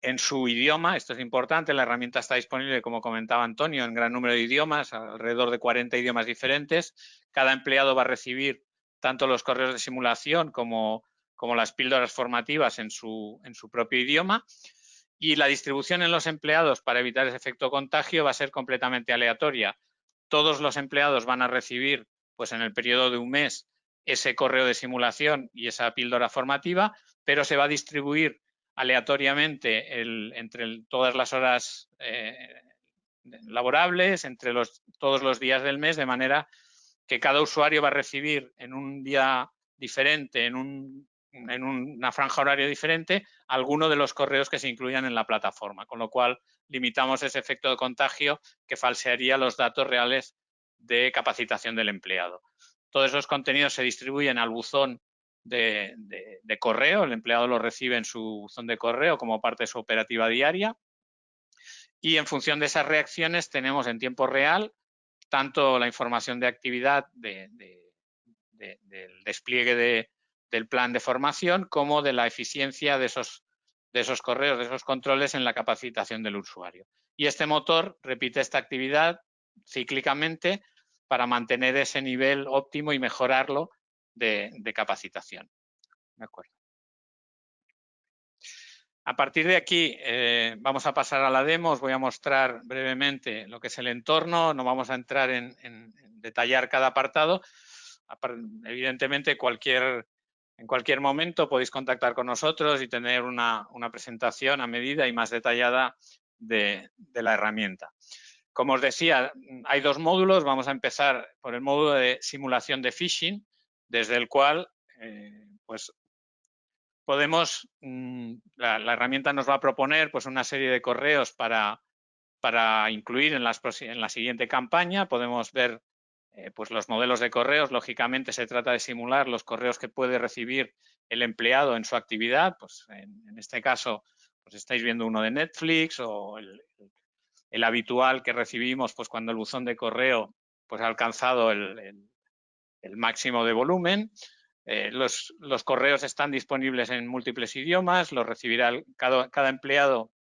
en su idioma. Esto es importante, la herramienta está disponible, como comentaba Antonio, en gran número de idiomas, alrededor de 40 idiomas diferentes. Cada empleado va a recibir tanto los correos de simulación como las píldoras formativas en su propio idioma. Y la distribución en los empleados para evitar ese efecto contagio va a ser completamente aleatoria. Todos los empleados van a recibir, pues en el periodo de un mes, ese correo de simulación y esa píldora formativa, pero se va a distribuir aleatoriamente entre todas las horas laborables, entre todos los días del mes, de manera que cada usuario va a recibir en un día diferente, en una franja horaria diferente, alguno de los correos que se incluyan en la plataforma, con lo cual limitamos ese efecto de contagio que falsearía los datos reales de capacitación del empleado. Todos esos contenidos se distribuyen al buzón de correo, el empleado lo recibe en su buzón de correo como parte de su operativa diaria, y en función de esas reacciones tenemos en tiempo real tanto la información de actividad del despliegue del plan de formación como de la eficiencia de esos correos, de esos controles en la capacitación del usuario. Y este motor repite esta actividad cíclicamente para mantener ese nivel óptimo y mejorarlo de capacitación. ¿De acuerdo? A partir de aquí vamos a pasar a la demo. Os voy a mostrar brevemente lo que es el entorno. No vamos a entrar en detallar cada apartado. Evidentemente, en cualquier momento podéis contactar con nosotros y tener una presentación a medida y más detallada de la herramienta. Como os decía, hay dos módulos. Vamos a empezar por el módulo de simulación de phishing, desde el cual pues podemos, la herramienta nos va a proponer pues una serie de correos para incluir en la siguiente campaña. Podemos ver pues los modelos de correos. Lógicamente se trata de simular los correos que puede recibir el empleado en su actividad. Pues en este caso pues estáis viendo uno de Netflix o el habitual que recibimos pues cuando el buzón de correo pues ha alcanzado el máximo de volumen. Los correos están disponibles en múltiples idiomas, los recibirá cada empleado,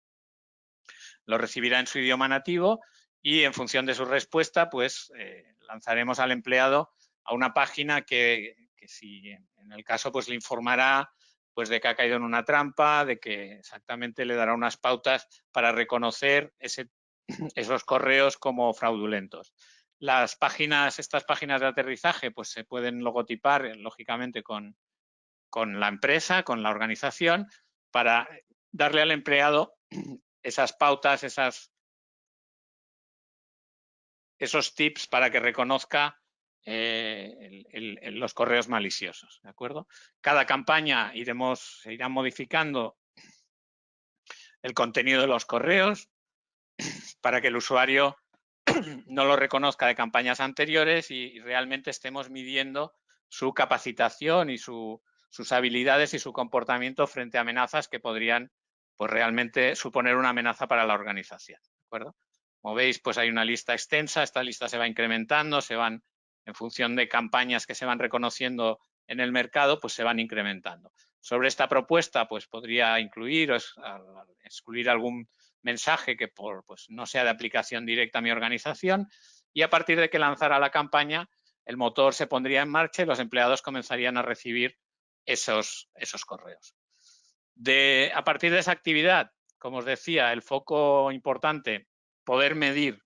lo recibirá en su idioma nativo, y en función de su respuesta, pues lanzaremos al empleado a una página que si en el caso pues le informará pues de que ha caído en una trampa, de que exactamente le dará unas pautas para reconocer esos correos como fraudulentos. Estas páginas de aterrizaje pues se pueden logotipar lógicamente con la empresa, con la organización, para darle al empleado esas pautas, esos tips para que reconozca los correos maliciosos, ¿de acuerdo? Cada campaña se irá modificando el contenido de los correos para que el usuario no lo reconozca de campañas anteriores y realmente estemos midiendo su capacitación y su sus habilidades y su comportamiento frente a amenazas que podrían pues, realmente suponer una amenaza para la organización. ¿De acuerdo? Como veis, pues hay una lista extensa, esta lista se va incrementando, se van, en función de campañas que se van reconociendo en el mercado, pues se van incrementando. Sobre esta propuesta, pues podría incluir o excluir algún mensaje que pues, no sea de aplicación directa a mi organización, y a partir de que lanzara la campaña, el motor se pondría en marcha y los empleados comenzarían a recibir esos correos. A partir de esa actividad, como os decía, el foco importante, poder medir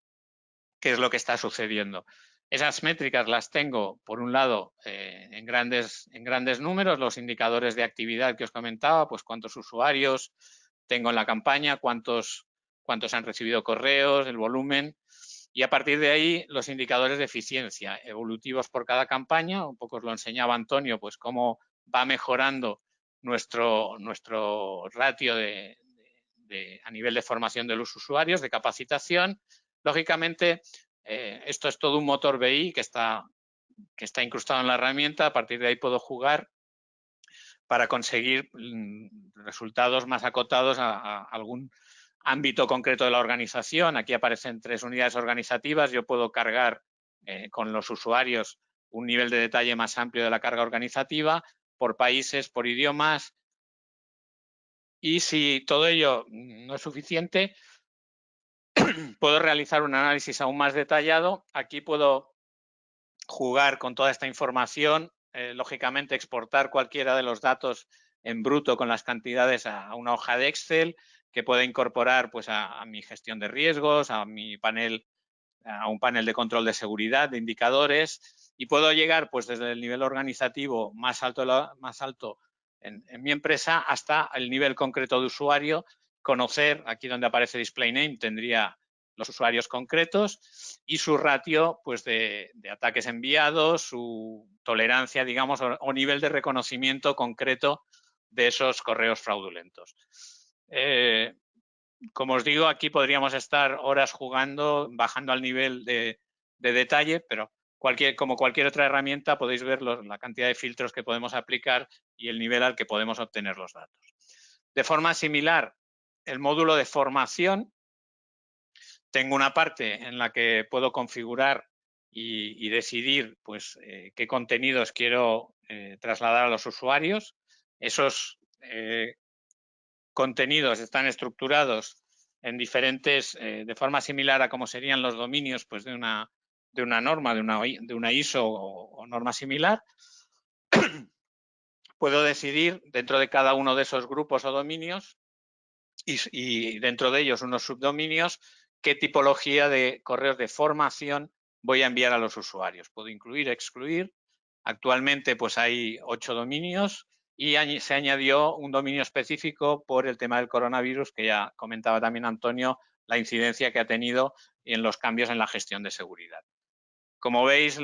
qué es lo que está sucediendo. Esas métricas las tengo, por un lado, en grandes números, los indicadores de actividad que os comentaba, pues cuántos usuarios tengo en la campaña, cuántos han recibido correos, el volumen, y a partir de ahí los indicadores de eficiencia evolutivos por cada campaña. Un poco os lo enseñaba Antonio, pues cómo va mejorando nuestro ratio a nivel de formación de los usuarios, de capacitación. Lógicamente, esto es todo un motor BI que está incrustado en la herramienta. A partir de ahí puedo jugar para conseguir resultados más acotados a algún ámbito concreto de la organización. Aquí aparecen 3 unidades organizativas. Yo puedo cargar con los usuarios un nivel de detalle más amplio de la carga organizativa, por países, por idiomas. Y si todo ello no es suficiente, puedo realizar un análisis aún más detallado. Aquí puedo jugar con toda esta información, lógicamente exportar cualquiera de los datos en bruto con las cantidades a una hoja de Excel, que pueda incorporar pues, a mi gestión de riesgos, a mi panel, a un panel de control de seguridad, de indicadores, y puedo llegar pues, desde el nivel organizativo más alto en mi empresa hasta el nivel concreto de usuario, conocer, aquí donde aparece Display Name, tendría los usuarios concretos y su ratio pues, de ataques enviados, su tolerancia, digamos, o nivel de reconocimiento concreto de esos correos fraudulentos. Como os digo, aquí podríamos estar horas jugando, bajando al nivel de detalle, pero como cualquier otra herramienta podéis ver la cantidad de filtros que podemos aplicar y el nivel al que podemos obtener los datos. De forma similar, el módulo de formación, tengo una parte en la que puedo configurar y decidir pues, qué contenidos quiero trasladar a los usuarios. Esos contenidos están estructurados en diferentes, de forma similar a como serían los dominios pues, de una norma, de una ISO o norma similar. Puedo decidir dentro de cada uno de esos grupos o dominios y dentro de ellos unos subdominios qué tipología de correos de formación voy a enviar a los usuarios. Puedo incluir, excluir. Actualmente pues hay 8 dominios y se añadió un dominio específico por el tema del coronavirus, que ya comentaba también Antonio, la incidencia que ha tenido en los cambios en la gestión de seguridad. Como veis,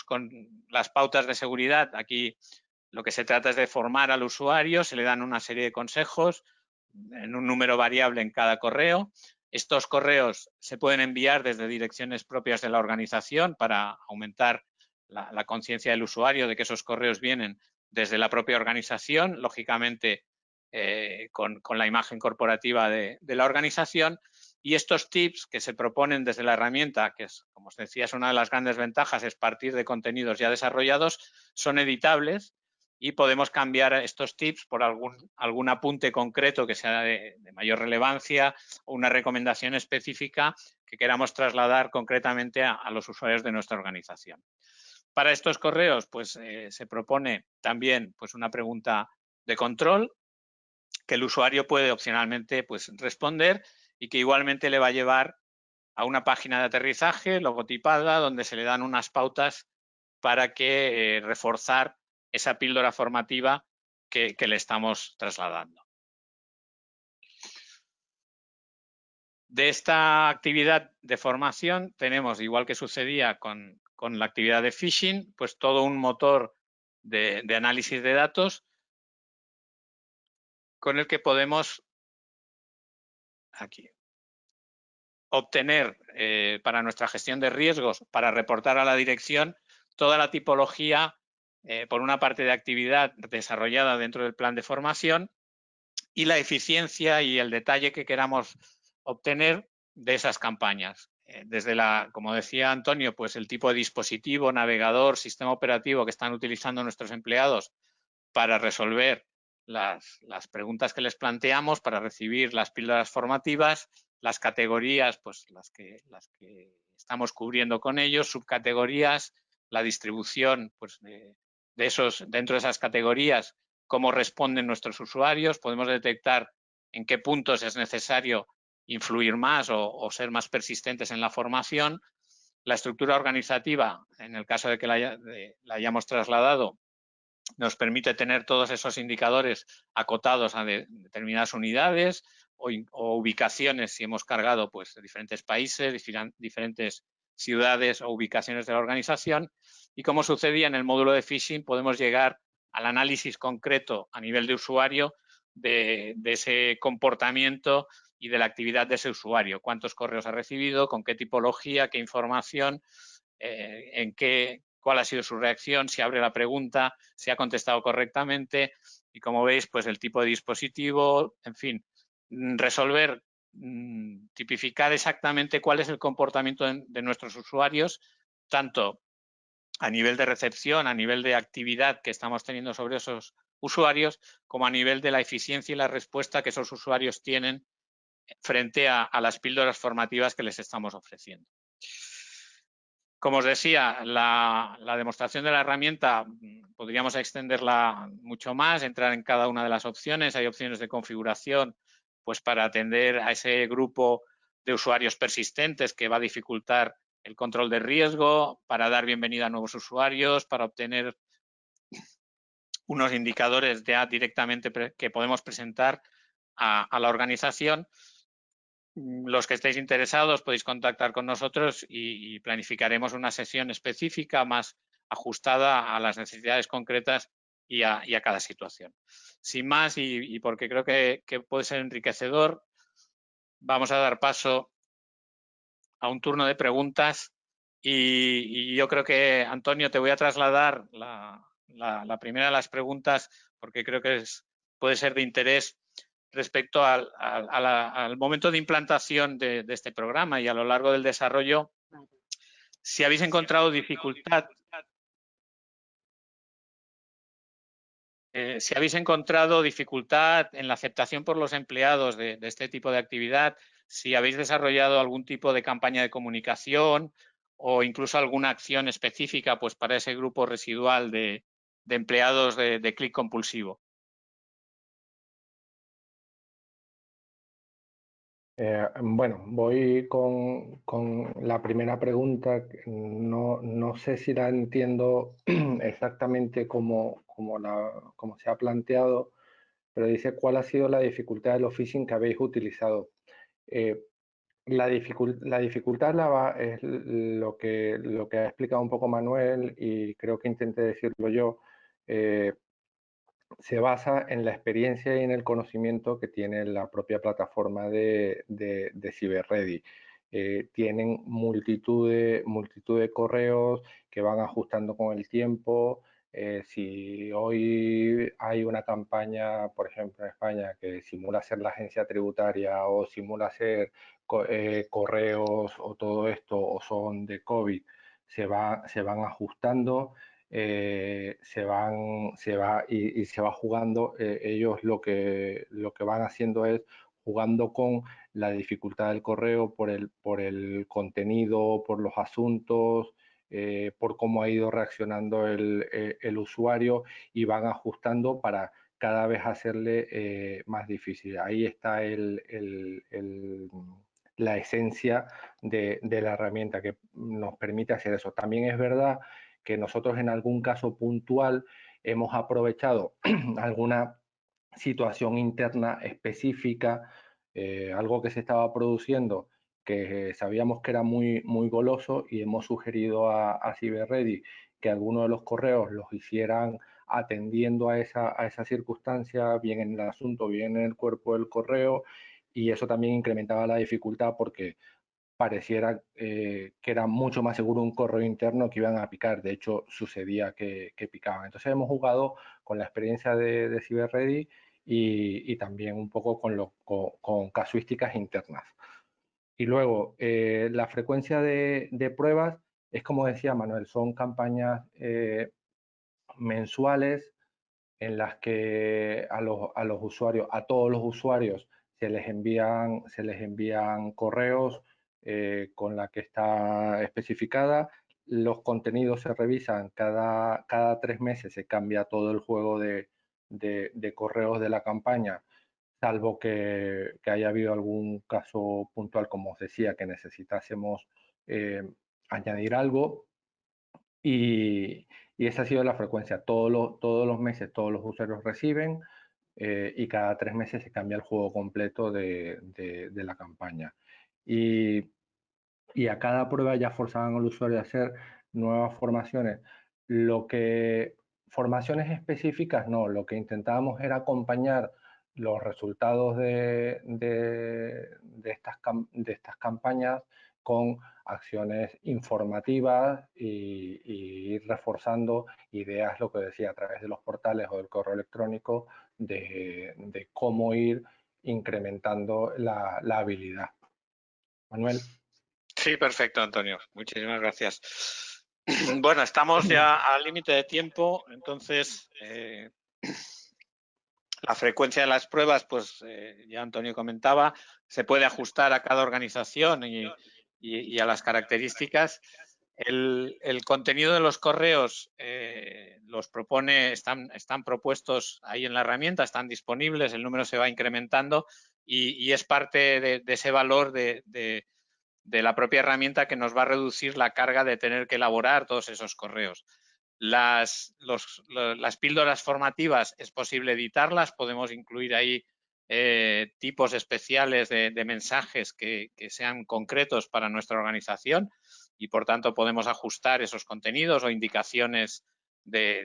con las pautas de seguridad, aquí lo que se trata es de formar al usuario, se le dan una serie de consejos en un número variable en cada correo. Estos correos se pueden enviar desde direcciones propias de la organización para aumentar la conciencia del usuario de que esos correos vienen desde la propia organización, lógicamente con la imagen corporativa de la organización. Y estos tips que se proponen desde la herramienta, que es, como os decía, es una de las grandes ventajas, es partir de contenidos ya desarrollados, son editables y podemos cambiar estos tips por algún apunte concreto que sea de mayor relevancia o una recomendación específica que queramos trasladar concretamente a los usuarios de nuestra organización. Para estos correos, pues se propone también pues, una pregunta de control que el usuario puede opcionalmente pues, responder y que igualmente le va a llevar a una página de aterrizaje logotipada donde se le dan unas pautas para que reforzar esa píldora formativa que le estamos trasladando. De esta actividad de formación tenemos, igual que sucedía con la actividad de phishing, pues todo un motor de análisis de datos con el que podemos aquí obtener para nuestra gestión de riesgos, para reportar a la dirección, toda la tipología por una parte de actividad desarrollada dentro del plan de formación y la eficiencia y el detalle que queramos obtener de esas campañas. Desde como decía Antonio, pues el tipo de dispositivo, navegador, sistema operativo que están utilizando nuestros empleados para resolver las preguntas que les planteamos, para recibir las píldoras formativas, las categorías, pues las que estamos cubriendo con ellos, subcategorías, la distribución pues, de esos, dentro de esas categorías, cómo responden nuestros usuarios, podemos detectar en qué puntos es necesario influir más o ser más persistentes en la formación. La estructura organizativa, en el caso de que la hayamos trasladado, nos permite tener todos esos indicadores acotados a determinadas unidades o ubicaciones, si hemos cargado pues, diferentes países, diferentes ciudades o ubicaciones de la organización. Y como sucedía en el módulo de phishing, podemos llegar al análisis concreto a nivel de usuario de ese comportamiento y de la actividad de ese usuario. Cuántos correos ha recibido, con qué tipología, qué información, cuál ha sido su reacción, si abre la pregunta, si ha contestado correctamente y, como veis, pues el tipo de dispositivo, en fin, resolver, tipificar exactamente cuál es el comportamiento de nuestros usuarios, tanto a nivel de recepción, a nivel de actividad que estamos teniendo sobre esos usuarios, como a nivel de la eficiencia y la respuesta que esos usuarios tienen frente a las píldoras formativas que les estamos ofreciendo. Como os decía, la demostración de la herramienta podríamos extenderla mucho más, entrar en cada una de las opciones. Hay opciones de configuración pues, para atender a ese grupo de usuarios persistentes que va a dificultar el control de riesgo, para dar bienvenida a nuevos usuarios, para obtener unos indicadores ya directamente que podemos presentar a la organización. Los que estéis interesados podéis contactar con nosotros y planificaremos una sesión específica más ajustada a las necesidades concretas y a cada situación. Sin más, y porque creo que puede ser enriquecedor, vamos a dar paso a un turno de preguntas y yo creo que, Antonio, te voy a trasladar la primera de las preguntas porque creo que puede ser de interés respecto al momento de implantación de este programa y a lo largo del desarrollo, si habéis encontrado dificultad, en la aceptación por los empleados de este tipo de actividad, si habéis desarrollado algún tipo de campaña de comunicación o incluso alguna acción específica pues, para ese grupo residual de empleados de clic compulsivo. Bueno, voy con la primera pregunta. No sé si la entiendo exactamente como se ha planteado, pero dice cuál ha sido la dificultad de los phishing que habéis utilizado. La dificultad es lo que ha explicado un poco Manuel y creo que intenté decirlo yo. Se basa en la experiencia y en el conocimiento que tiene la propia plataforma de CyberReady. Tienen multitud de correos que van ajustando con el tiempo. Si hoy hay una campaña, por ejemplo, en España, que simula ser la agencia tributaria o simula ser correos o todo esto, o son de COVID, se van ajustando. Se va jugando. Ellos lo que van haciendo es jugando con la dificultad del correo por el contenido, por los asuntos, por cómo ha ido reaccionando el usuario, y van ajustando para cada vez hacerle más difícil. Ahí está la esencia de la herramienta, que nos permite hacer eso. También es verdad que nosotros en algún caso puntual hemos aprovechado alguna situación interna específica, algo que se estaba produciendo que sabíamos que era muy goloso, y hemos sugerido a CyberReady que algunos de los correos los hicieran atendiendo a esa circunstancia, bien en el asunto, bien en el cuerpo del correo, y eso también incrementaba la dificultad porque pareciera que era mucho más seguro un correo interno que iban a picar. De hecho, sucedía que picaban. Entonces hemos jugado con la experiencia de CyberReady y también un poco con casuísticas internas. Y luego, la frecuencia de pruebas es como decía Manuel, son campañas mensuales en las que a los usuarios, a todos los usuarios, se les envían correos con la que está especificada. Los contenidos se revisan cada 3 meses, se cambia todo el juego de correos de la campaña, salvo que haya habido algún caso puntual, como os decía, que necesitásemos añadir algo. Y esa ha sido la frecuencia. Todos los meses todos los usuarios reciben y cada 3 meses se cambia el juego completo de la campaña. Y a cada prueba ya forzaban al usuario a hacer nuevas formaciones. Formaciones específicas no, lo que intentábamos era acompañar los resultados de estas campañas con acciones informativas y ir reforzando ideas, lo que decía, a través de los portales o del correo electrónico, de cómo ir incrementando la habilidad. Manuel. Sí, perfecto, Antonio. Muchísimas gracias. Bueno, estamos ya al límite de tiempo, entonces la frecuencia de las pruebas, pues ya Antonio comentaba, se puede ajustar a cada organización y a las características. El contenido de los correos los propone, están propuestos ahí en la herramienta, están disponibles, el número se va incrementando y es parte de ese valor de la propia herramienta que nos va a reducir la carga de tener que elaborar todos esos correos. Las píldoras formativas es posible editarlas, podemos incluir ahí tipos especiales de mensajes que sean concretos para nuestra organización y por tanto podemos ajustar esos contenidos o indicaciones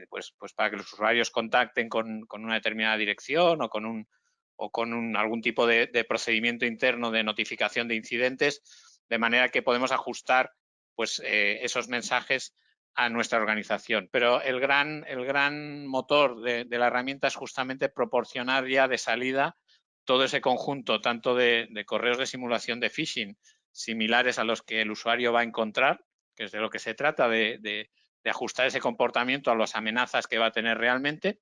pues para que los usuarios contacten con una determinada dirección o con algún tipo de procedimiento interno de notificación de incidentes, de manera que podemos ajustar pues esos mensajes a nuestra organización. Pero el gran motor de la herramienta es justamente proporcionar ya de salida todo ese conjunto, tanto de correos de simulación de phishing similares a los que el usuario va a encontrar, que es de lo que se trata, de ajustar ese comportamiento a las amenazas que va a tener realmente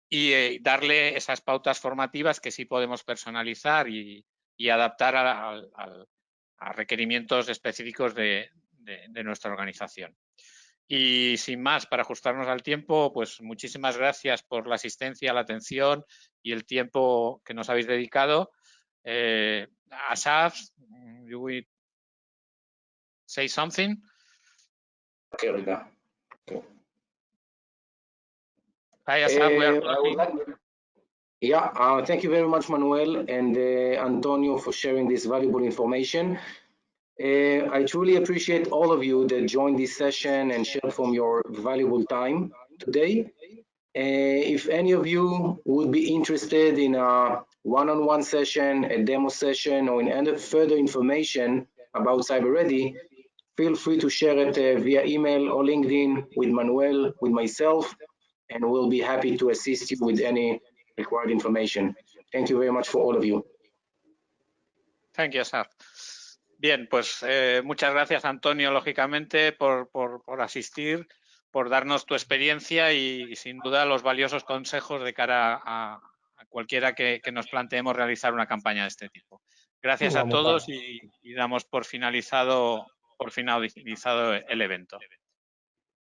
y darle esas pautas formativas que sí podemos personalizar y adaptar a requerimientos específicos de nuestra organización. Y sin más, para ajustarnos al tiempo, pues muchísimas gracias por la asistencia, la atención y el tiempo que nos habéis dedicado. Asaf, you will say something? Okay, Rita. Okay. Hi, Asaf, we are talking. Thank you very much, Manuel and Antonio, for sharing this valuable information. I truly appreciate all of you that joined this session and shared from your valuable time today. If any of you would be interested in a one-on-one session, a demo session, or in any further information about CyberReady, feel free to share it via email or LinkedIn with Manuel, with myself, and we'll be happy to assist you with any required information. Thank you very much for all of you. Thank you, Asaf. Bien, pues muchas gracias, Antonio, lógicamente, por asistir, por darnos tu experiencia y sin duda los valiosos consejos de cara a cualquiera que nos planteemos realizar una campaña de este tipo. Gracias a todos y damos por finalizado el evento.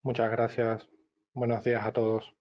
Muchas gracias. Buenos días a todos.